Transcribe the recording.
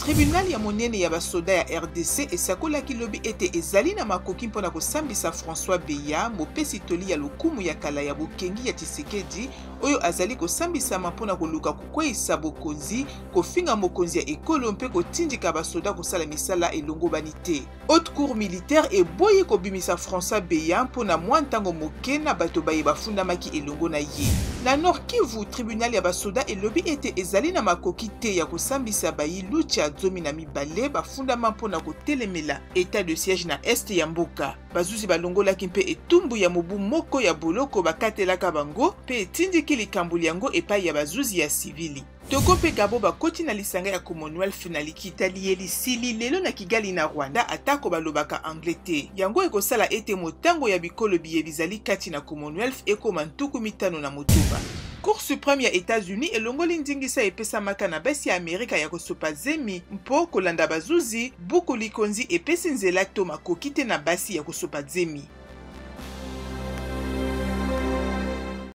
Tribunal ya monene ya basoda ya RDC esakolaki lobi ete ezali na makoki mpona kosambisa François Beya, mopesi toli ya lokumu ya kala ya bokengi ya Tshisekedi oyo azali kosambisama mpona koluka kokweyisa bokonzi, kofinga mokonzi ya ekolo mpe kotindika basoda kosala misala elongo bani te. Haute Cour militaire eboyi kobimisa François Beya mpona mwa ntango moke na bato baye bafundamaki elongo na ye. Na Nord Kivu, tribunal ya basoda elobi ete ezali na makoki te ya kosambisa bayilu tia zomi na mibale bafundama mpona kotelemela état de siège na este ya mboka. Bazuzi balongolaki mpe etumbu ya mobu moko ya boloko bakatelaka bango mpe etindiki likambo yango epai ya bazuzi ya sivili. Togo mpe Gabo bakoti na lisanga ya Commonwealth na likitali lisili lelo na Kigali na Rwanda atako balobaka anglais te. Yango ekosala ete motango ya bikolo biye bizali kati na Commonwealth ekoma ntuku mitano na motoba. Cour suprême ya États-Unis elongoli ndingisa epesamaka na basi ya Amerika ya kosopa zemi mpo kolanda bazuzi buku likonzi epesi nzela to makoki te na basi ya kosopa zemi.